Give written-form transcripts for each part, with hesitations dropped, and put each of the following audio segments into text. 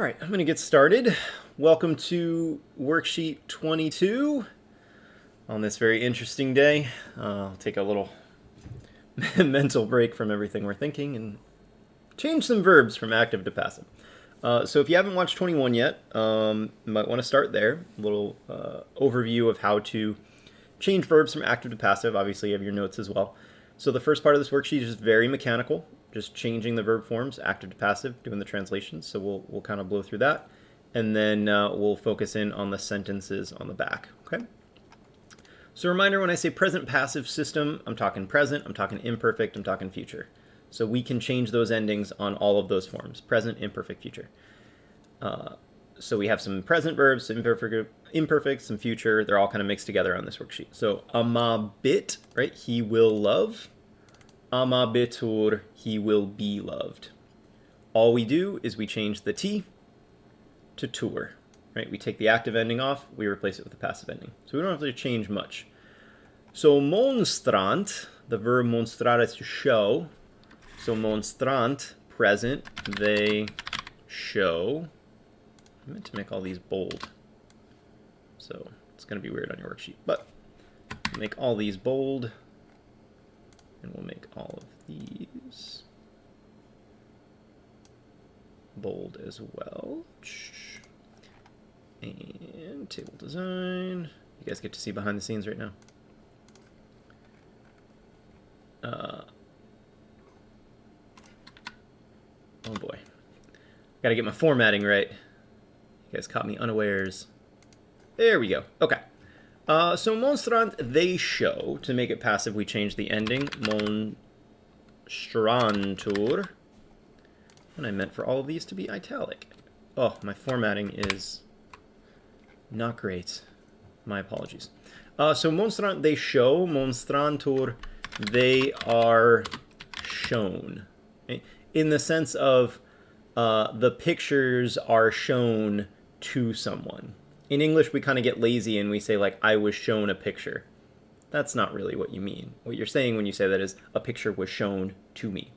All right, I'm going to get started. Welcome to Worksheet 22 on this very interesting day. I'll take a little mental break from everything we're thinking and change some verbs from active to passive. So if you haven't watched 21 yet, you might want to start there. A little overview of how to change verbs from active to passive. Obviously, you have your notes as well. So the first part of this worksheet is just very mechanical, just changing the verb forms, active to passive, doing the translations. So we'll kind of blow through that. And then we'll focus in on the sentences on the back, okay? So reminder, when I say present passive system, I'm talking present, I'm talking imperfect, I'm talking future. So we can change those endings on all of those forms, present, imperfect, future. So we have some present verbs, some imperfect, some future. They're all kind of mixed together on this worksheet. So amabit, right? He will love. Amabitur, he will be loved. All we do is we change the T to tur, right? We take the active ending off, we replace it with the passive ending. So we don't have to change much. So monstrant, the verb monstrare is to show. So monstrant, present, they show. I meant to make all these bold. So it's going to be weird on your worksheet. But make all these bold. And we'll make all of these bold as well. And table design. You guys get to see behind the scenes right now. Oh boy. Gotta get my formatting right. You guys caught me unawares. There we go. Okay. So monstrant, they show. To make it passive, we change the ending. Monstrantur. And I meant for all of these to be italic. Oh, my formatting is not great. My apologies. So monstrant, they show. Monstrantur, they are shown. Okay? In the sense of the pictures are shown to someone. In English, we kind of get lazy and we say, like, I was shown a picture. That's not really what you mean. What you're saying when you say that is, a picture was shown to me.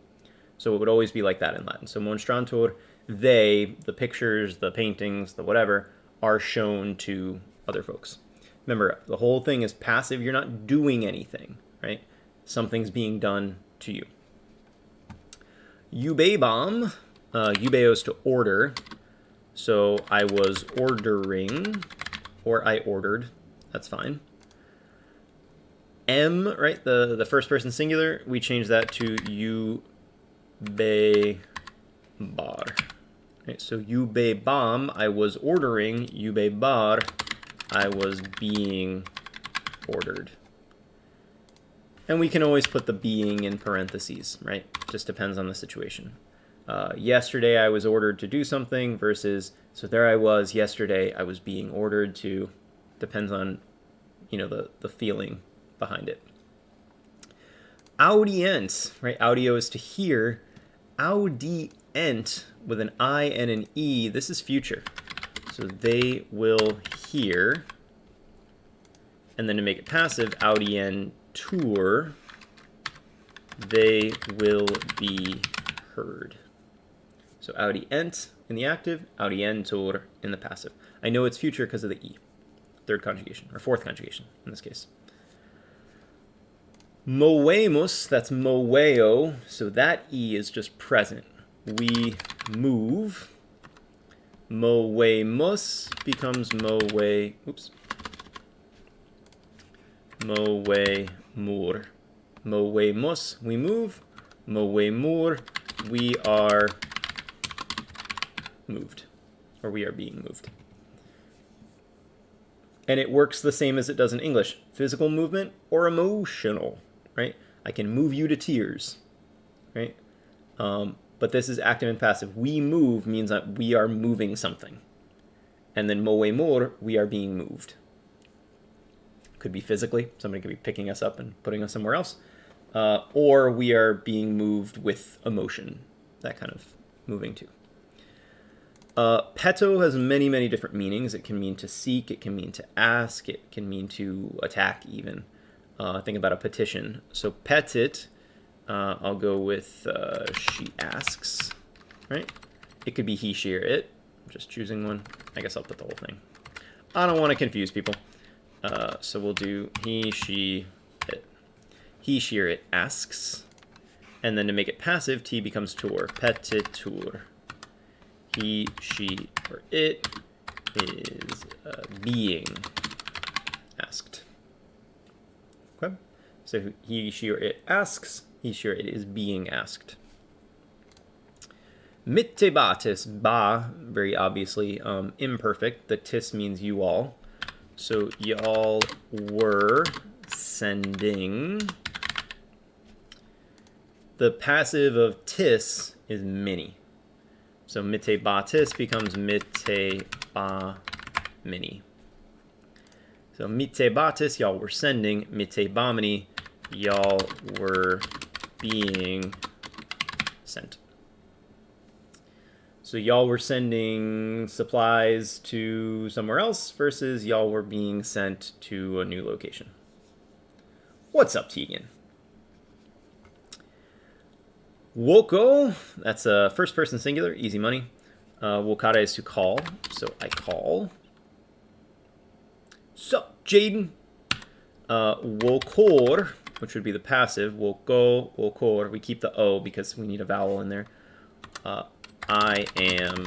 So it would always be like that in Latin. So monstrantur, they, the pictures, the paintings, the whatever, are shown to other folks. Remember, the whole thing is passive. You're not doing anything, right? Something's being done to you. Eubebam, eubeos to order. So I was ordering, or I ordered. That's fine. M, right, the first person singular, we change that to eubebar. Right, so eubebam, I was ordering. Eubebar, I was being ordered. And we can always put the being in parentheses, right? Just depends on the situation. Yesterday I was ordered to do something versus, so there I was yesterday, I was being ordered to, depends on, you know, the feeling behind it. Audient, right? Audio is to hear. Audient with an I and an E, this is future. So they will hear. And then to make it passive, audientur, they will be heard. So audient in the active, audientur in the passive. I know it's future because of the E. Third conjugation, or fourth conjugation in this case. Movemus, that's moveo, so that E is just present. We move. Movemus becomes movemur. Movemus, we move. Movemur, we are moved, or we are being moved. And it works the same as it does in English. Physical movement or emotional, right? I can move you to tears, right? But this is active and passive. We move means that we are moving something. And then movemur, we are being moved. Could be physically. Somebody could be picking us up and putting us somewhere else. Or we are being moved with emotion. That kind of moving too. Peto has many, many different meanings. It can mean to seek, it can mean to ask, it can mean to attack even. Think about a petition. So petit, I'll go with she asks, right? It could be he, she, or it. I'm just choosing one. I guess I'll put the whole thing. I don't want to confuse people. So we'll do he, she, it. He, she, or it asks. And then to make it passive, T becomes tour. Petitur. He, she, or it is being asked. Okay? So he, she, or it asks. He, she, or it is being asked. Mittebatis, ba, very obviously imperfect. The tis means you all. So y'all were sending. The passive of tis is mini. So mittebatis becomes mitteba mini. So mittebatis, y'all were sending. Mittebamini, y'all were being sent. So y'all were sending supplies to somewhere else versus y'all were being sent to a new location. What's up, Tegan? Woko, that's a first person singular, easy money. Wokada is to call, so I call. Sup, Jaden? Wokor, which would be the passive. Woko, wokor. We keep the O because we need a vowel in there. I am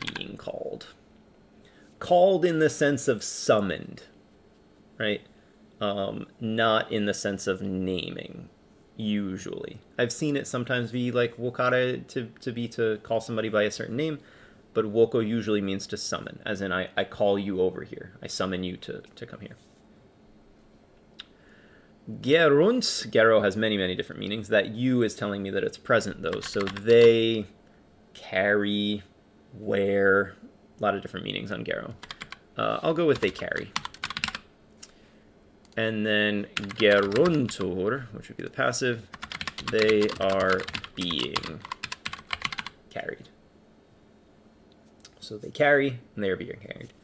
being called. Called in the sense of summoned, right? Not in the sense of naming, usually. I've seen it sometimes be like wokara to be to call somebody by a certain name, but woko usually means to summon, as in I call you over here. I summon you to come here. Gerunt, Gero has many, many different meanings. That you is telling me that it's present, though. So they carry, wear, a lot of different meanings on Gero. I'll go with they carry. And then geruntur, which would be the passive, they are being carried. So they carry, and they are being carried.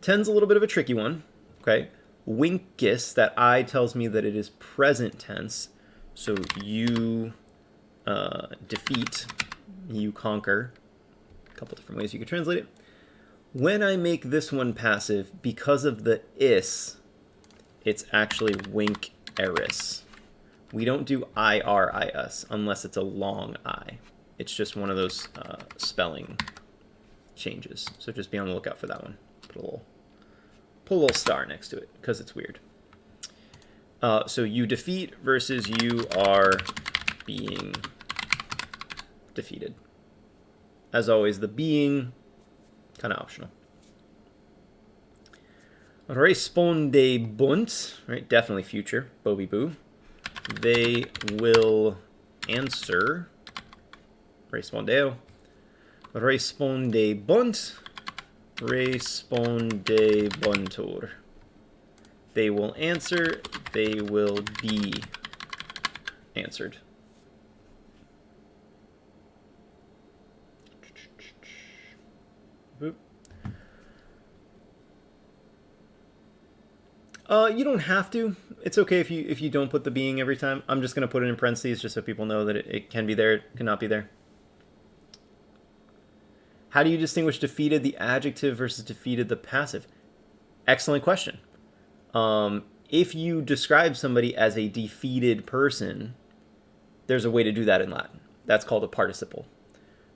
10's a little bit of a tricky one, okay? Winkis, that I tells me that it is present tense. So you defeat, you conquer. A couple different ways you could translate it. When I make this one passive, because of the is, it's actually wink eris. We don't do iris unless it's a long I. It's just one of those spelling changes. So just be on the lookout for that one. Put a little star next to it because it's weird. So you defeat versus you are being defeated. As always, the being, kind of optional. Respondebunt, right? Definitely future. Bobby boo. They will answer. Respondeo. Respondebunt. Respondebuntur. They will answer. They will be answered. Boop. You don't have to. It's okay if you don't put the being every time. I'm just going to put it in parentheses just so people know that it can be there, it cannot be there. How do you distinguish defeated the adjective versus defeated the passive? Excellent question. If you describe somebody as a defeated person, there's a way to do that in Latin. That's called a participle.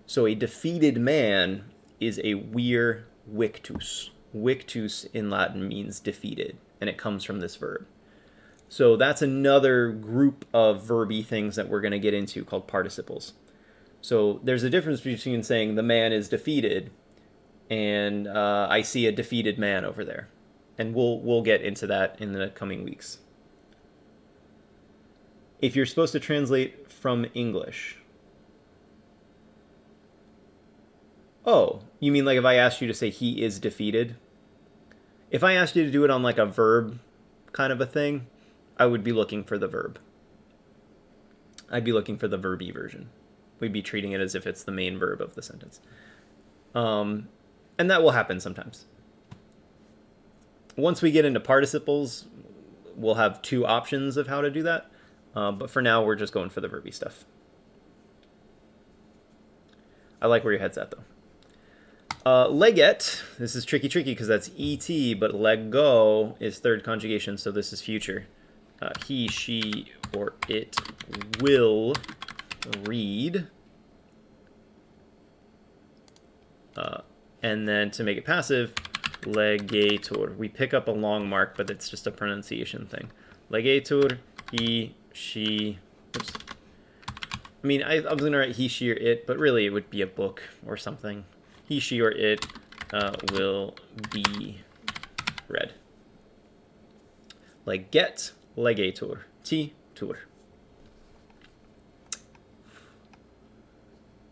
So a defeated man is a vir victus. Victus in Latin means defeated, and it comes from this verb. So that's another group of verby things that we're going to get into called participles. So there's a difference between saying the man is defeated and I see a defeated man over there. And we'll get into that in the coming weeks. If you're supposed to translate from English. Oh, you mean like if I asked you to say he is defeated? If I asked you to do it on like a verb kind of a thing, I would be looking for the verb. I'd be looking for the verby version. We'd be treating it as if it's the main verb of the sentence. And that will happen sometimes. Once we get into participles, we'll have two options of how to do that. But for now, we're just going for the verby stuff. I like where your head's at, though. Leget, this is tricky because that's et, but lego is third conjugation, so this is future. He, she, or it will read. And then to make it passive, legator. We pick up a long mark, but it's just a pronunciation thing. Legator, he, she. Oops. I mean, I was going to write he, she, or it, but really it would be a book or something. He, she, or it will be read. Leget, legator, tour.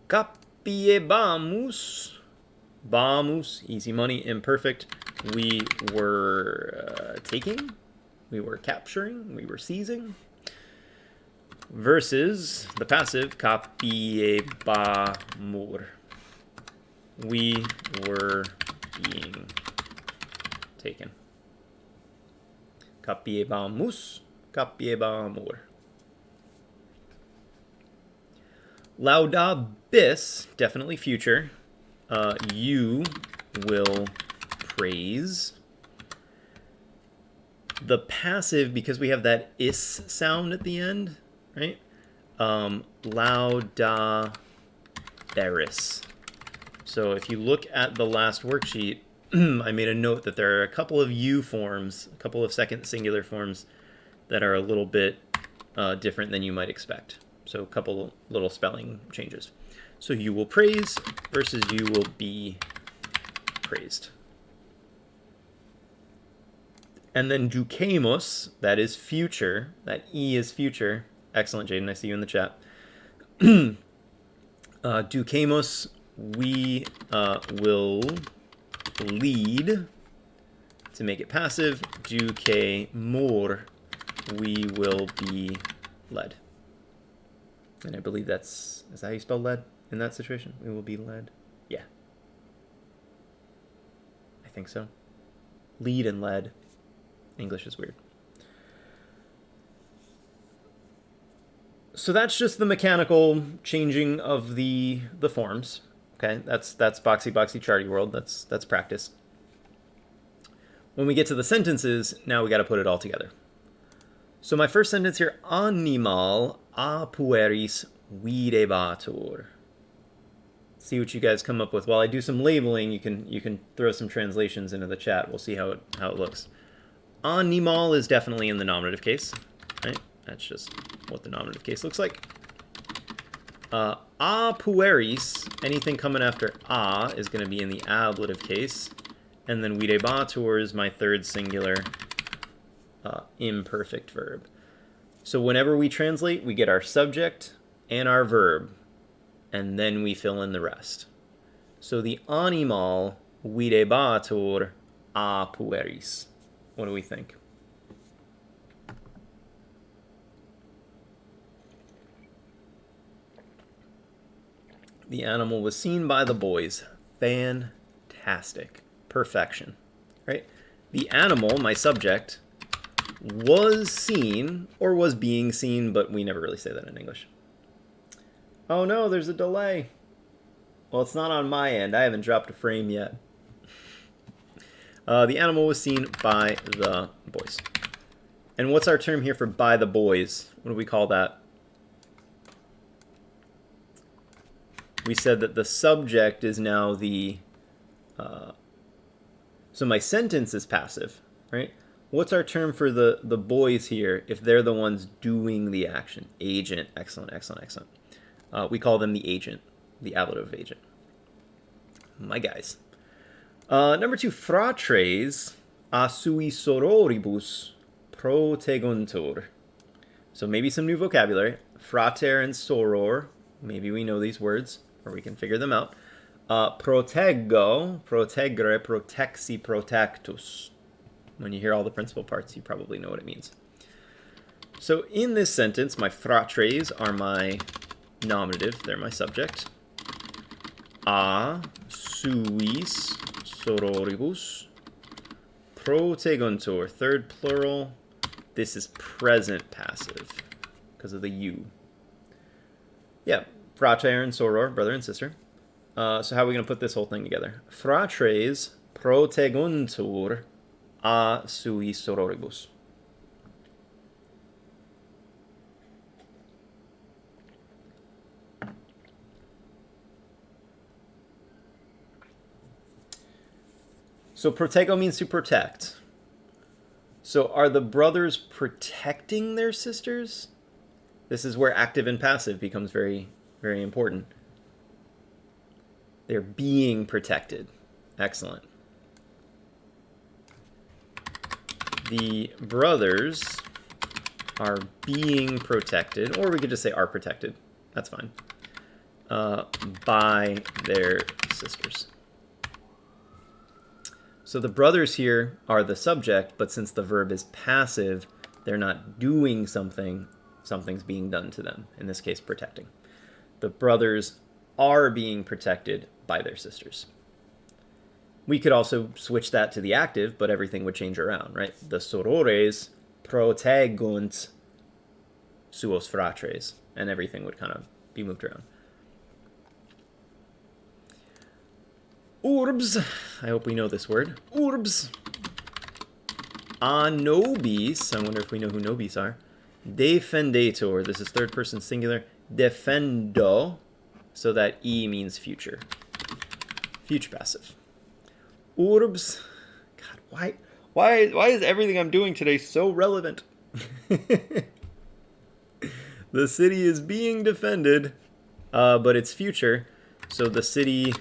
Capiebamus. Bamus, easy money, imperfect. We were taking, we were capturing, we were seizing. Versus the passive, capiebamur. We were being taken. Capiebamus, capiebamur. Laudabis, definitely future. You will praise. The passive, because we have that is sound at the end, right? Laudaberis. So if you look at the last worksheet, I made a note that there are a couple of you forms, a couple of second singular forms that are a little bit different than you might expect. So a couple little spelling changes. So you will praise versus you will be praised. And then duquemos, that is future. That E is future. Excellent, Jaden. I see you in the chat. Duquemos, we will lead. To make it passive, duquemur, we will be led. And I believe is that how you spell led in that situation? We will be led? Yeah. I think so. Lead and led. English is weird. So that's just the mechanical changing of the forms. Okay, that's boxy charty world. That's practice. When we get to the sentences, now we got to put it all together. So my first sentence here, animal a pueris videbatur. See what you guys come up with. While I do some labeling, you can throw some translations into the chat. We'll see how it looks. Animal is definitely in the nominative case, right? That's just what the nominative case looks like. A pueris, anything coming after a is going to be in the ablative case. And then videbatur is my third singular imperfect verb. So whenever we translate, we get our subject and our verb, and then we fill in the rest. So the animal videbatur a pueris. What do we think? The animal was seen by the boys. Fantastic. Perfection. Right? The animal, my subject, was seen, or was being seen, but we never really say that in English. Oh no, there's a delay. Well, it's not on my end. I haven't dropped a frame yet. The animal was seen by the boys. And what's our term here for by the boys? What do we call that? We said that the subject is now the... so my sentence is passive, right? What's our term for the boys here if they're the ones doing the action? Agent. Excellent. We call them the agent, the ablative agent. My guys. Number 2, fratres a sui sororibus proteguntur. So maybe some new vocabulary. Frater and soror. Maybe we know these words, or we can figure them out. Proteggo, proteggere, protexi, protectus. When you hear all the principal parts, you probably know what it means. So in this sentence, my fratres are my nominative. They're my subject. A suis sororibus proteguntur. Third plural. This is present passive because of the you. Yeah, frater and soror, brother and sister. So how are we going to put this whole thing together? Fratres proteguntur a sui sororibus. So protego means to protect. So are the brothers protecting their sisters? This is where active and passive becomes very, very important. They're being protected. Excellent. The brothers are being protected, or we could just say are protected. That's fine. By their sisters. So the brothers here are the subject, but since the verb is passive, they're not doing something. Something's being done to them. In this case, protecting. The brothers are being protected by their sisters. We could also switch that to the active, but everything would change around, right? The sorores protegunt suos fratres, and everything would kind of be moved around. Urbs, I hope we know this word. Urbs. A nobis, I wonder if we know who nobis are. Defendator, this is third person singular. Defendo, so that E means future. Future passive. Urbs. God, why is everything I'm doing today so relevant? The city is being defended, but it's future, so the city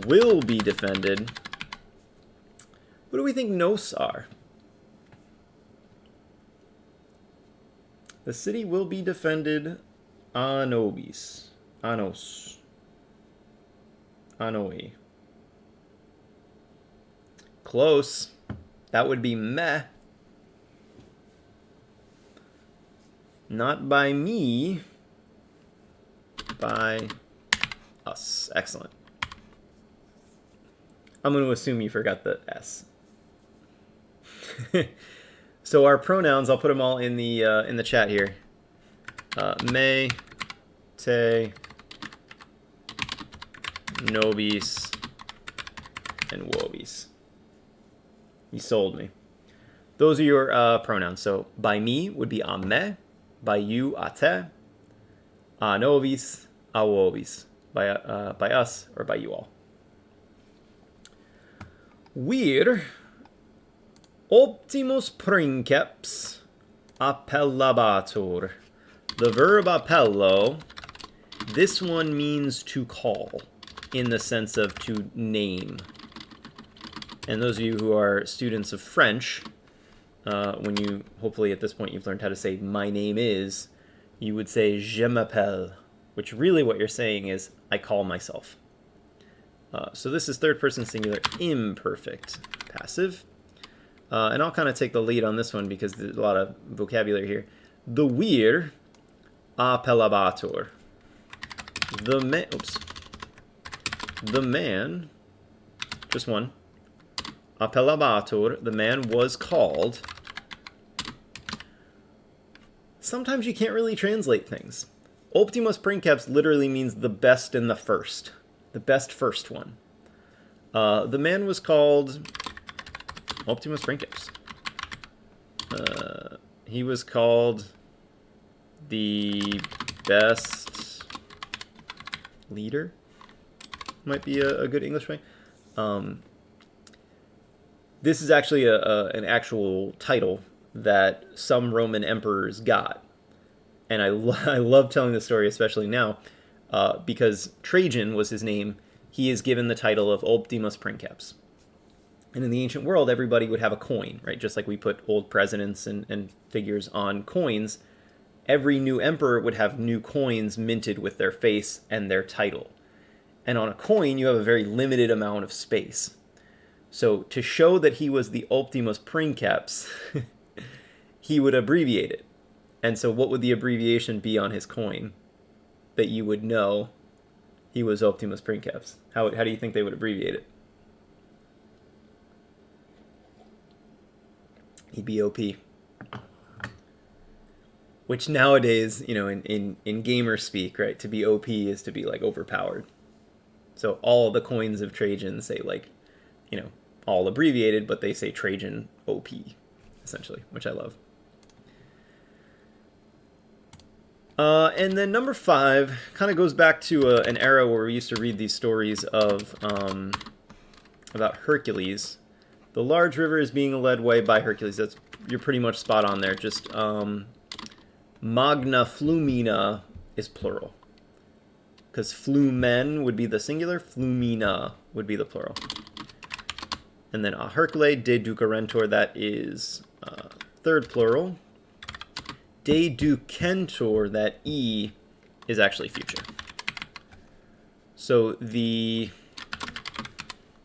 will be defended. What do we think nos are? The city will be defended a nobis. Anos. Anoi. Close. That would be meh. Not by me. By us. Excellent. I'm going to assume you forgot the S. So our pronouns, I'll put them all in the chat here. Me, te, nobis, and vobis. You sold me. Those are your pronouns. So by me would be a me, by you a te, a nobis, a vobis. By us or by you all. Vir optimus princeps appellabatur. The verb appello, this one means to call in the sense of to name. And those of you who are students of French, when you, hopefully at this point you've learned how to say my name is, you would say je m'appelle, which really what you're saying is I call myself. So this is third person singular imperfect passive. And I'll kind of take the lead on this one because there's a lot of vocabulary here. The vir appellabatur. The man, just one. Appellabatur, the man was called. Sometimes you can't really translate things. Optimus princeps literally means the best and the first. The best first one. The man was called Optimus princeps. He was called the best leader. Might be a good English way. This is actually an actual title that some Roman emperors got. And I love telling the story, especially now, because Trajan was his name. He is given the title of Optimus princeps. And in the ancient world, everybody would have a coin, right? Just like we put old presidents and figures on coins. Every new emperor would have new coins minted with their face and their title. And on a coin, you have a very limited amount of space. So to show that he was the Optimus princeps, he would abbreviate it. And so what would the abbreviation be on his coin that you would know he was Optimus princeps? How do you think they would abbreviate it? He'd be OP. Which nowadays, you know, in gamer speak, right, to be OP is to be like overpowered. So all the coins of Trajan say, like, all abbreviated, but they say Trajan OP, essentially, which I love. And then number 5 kind of goes back to an era where we used to read these stories of about Hercules. The large river is being led away by Hercules. You're pretty much spot on there. Just magna flumina is plural. Because flumen would be the singular, flumina would be the plural. And then a Hercule de ducarentur, that is third plural. De ducentur, that E is actually future. So the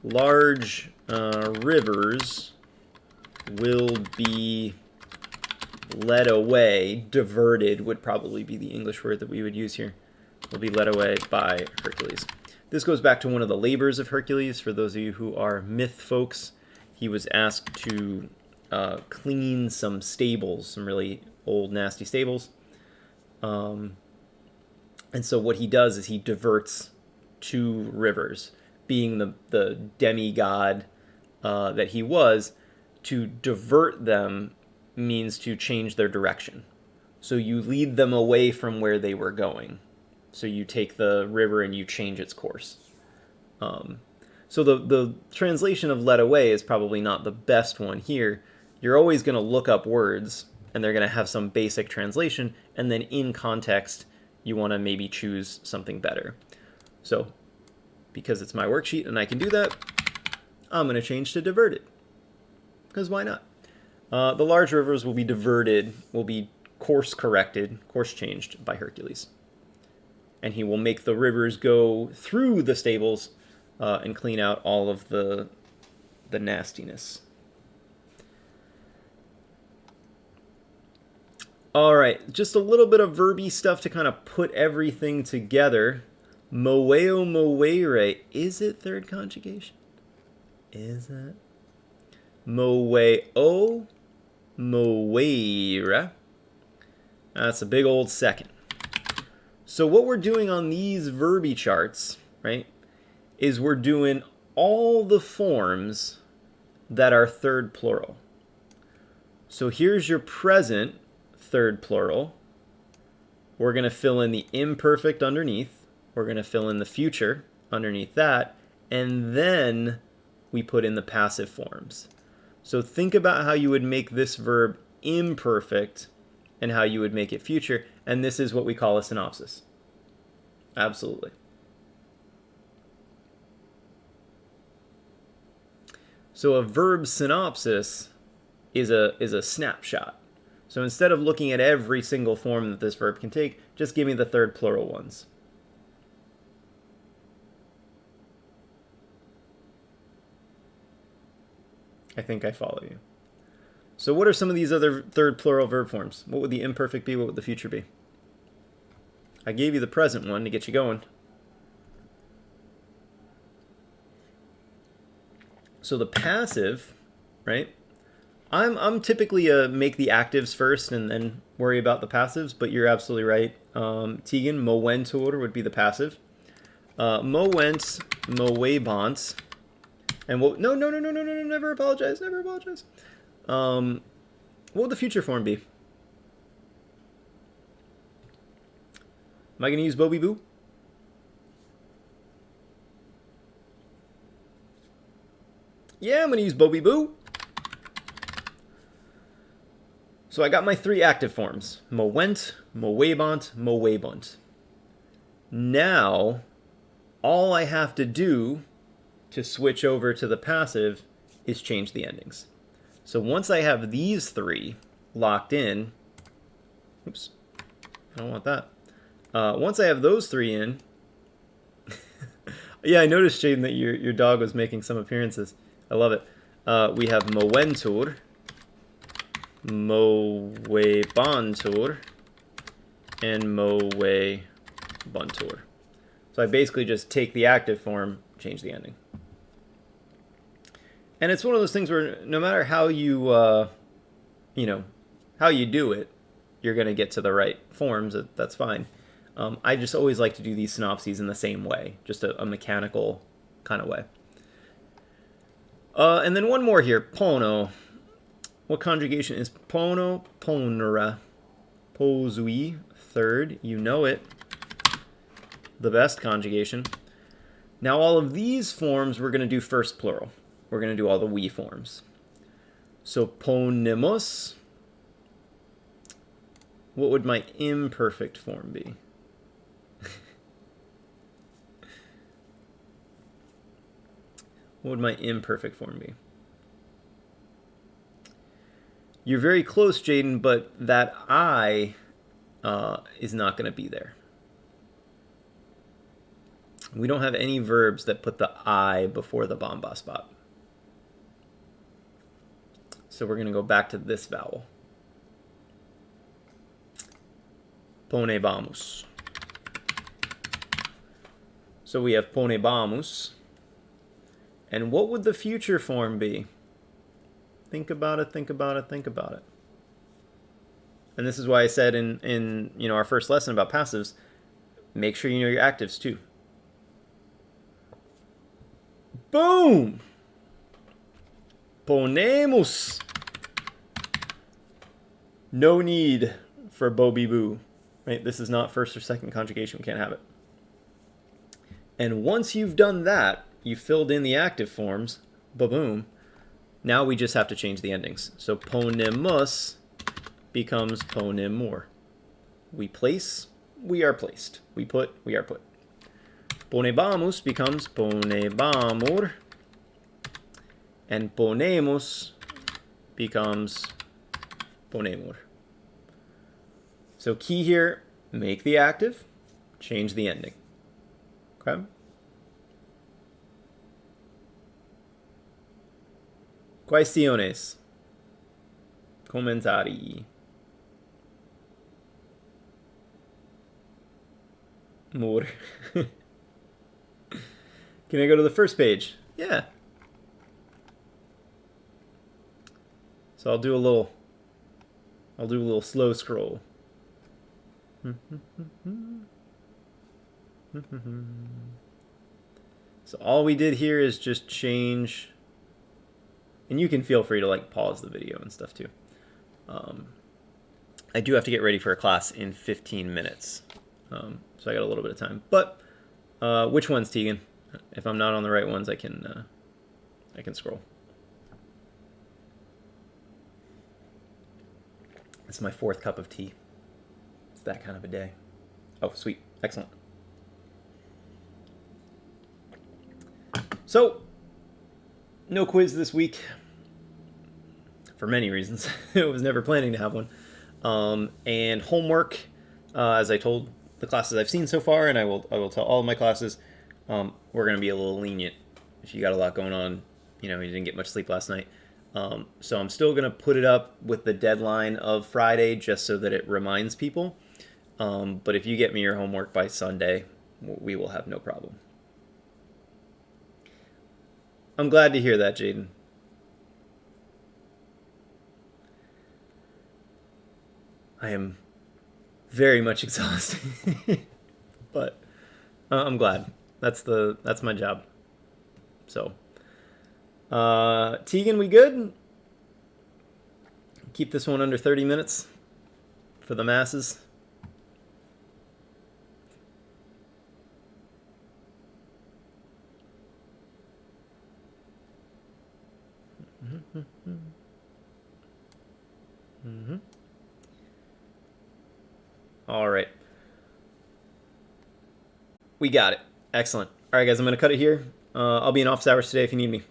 large rivers will be led away. Diverted would probably be the English word that we would use here. Will be led away by Hercules. This goes back to one of the labors of Hercules. For those of you who are myth folks, he was asked to clean some stables, some really old, nasty stables. And so what he does is he diverts 2 rivers, being the demigod that he was. To divert them means to change their direction. So you lead them away from where they were going. So you take the river and you change its course. So the translation of led away is probably not the best one here. You're always going to look up words, and they're going to have some basic translation, and then in context, you want to maybe choose something better. So because it's my worksheet and I can do that, I'm going to change to diverted. Because why not? The large rivers will be diverted, will be course corrected, course changed by Hercules. And he will make the rivers go through the stables and clean out all of the nastiness. All right, just a little bit of Verbi stuff to kind of put everything together. Moeo moere, is it third conjugation? Is it? Moeo moere. That's a big old second. So what we're doing on these Verbi charts, right, is we're doing all the forms that are third plural. So here's your present third plural. We're going to fill in the imperfect underneath. We're going to fill in the future underneath that. And then we put in the passive forms. So think about how you would make this verb imperfect and how you would make it future. And this is what we call a synopsis. Absolutely. So a verb synopsis is a snapshot. So instead of looking at every single form that this verb can take, just give me the third plural ones. I think I follow you. So what are some of these other third plural verb forms? What would the imperfect be? What would the future be? I gave you the present one to get you going. So the passive, right? I'm typically make the actives first and then worry about the passives, but you're absolutely right. Tegan, moventur would be the passive. Movent, movebant. And what? No, never apologize, never apologize. What would the future form be? Am I going to use Bobby Boo? Yeah, I'm going to use Bobby Boo. So I got my 3 active forms. Movent, movebant, movebunt. Now, all I have to do to switch over to the passive is change the endings. So once I have these 3 locked in, oops, I don't want that. Once I have those 3 in, yeah, I noticed, Jaden, that your dog was making some appearances. I love it. We have moventur, movebantur, and movebuntur. So I basically just take the active form, change the ending. And it's one of those things where no matter how you, how you do it, you're going to get to the right forms. That's fine. I just always like to do these synopses in the same way, just a mechanical kind of way. And then one more here, Pono. What conjugation is Pono? Ponera. Posui, third, you know it. The best conjugation. Now all of these forms we're going to do first plural. We're going to do all the we forms. So ponemos. What would my imperfect form be? What would my imperfect form be? You're very close, Jaden, but that I is not going to be there. We don't have any verbs that put the I before the bomba spot. So we're going to go back to this vowel. Ponebamos. So we have ponebamos. And what would the future form be? Think about it, think about it, think about it. And this is why I said in our first lesson about passives, make sure you know your actives too. Boom! Ponemos. No need for Bobby Boo. Right? This is not first or second conjugation. We can't have it. And once you've done that, you filled in the active forms, ba-boom. Now we just have to change the endings. So ponemos becomes ponemor. We place, we are placed. We put, we are put. Ponebamos becomes ponebamor. And ponemos becomes ponemor. So key here, make the active, change the ending. Okay? Quaestiones. Commentari. More. Can I go to the first page? Yeah. So I'll do a little slow scroll. So all we did here is just change, and you can feel free to like pause the video and stuff too. I do have to get ready for a class in 15 minutes, so I got a little bit of time. But which ones, Tegan? If I'm not on the right ones, I can scroll. It's my 4th cup of tea. It's that kind of a day. Oh, sweet. Excellent. So, no quiz this week. For many reasons. I was never planning to have one. And homework, as I told the classes I've seen so far, and I will tell all of my classes, we're going to be a little lenient. If you got a lot going on, you didn't get much sleep last night. So I'm still going to put it up with the deadline of Friday just so that it reminds people. But if you get me your homework by Sunday, we will have no problem. I'm glad to hear that, Jaden. I am very much exhausted, but I'm glad. That's my job. So, Tegan, we good? Keep this one under 30 minutes for the masses. All right. We got it. Excellent. All right, guys, I'm going to cut it here. I'll be in office hours today if you need me.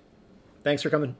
Thanks for coming.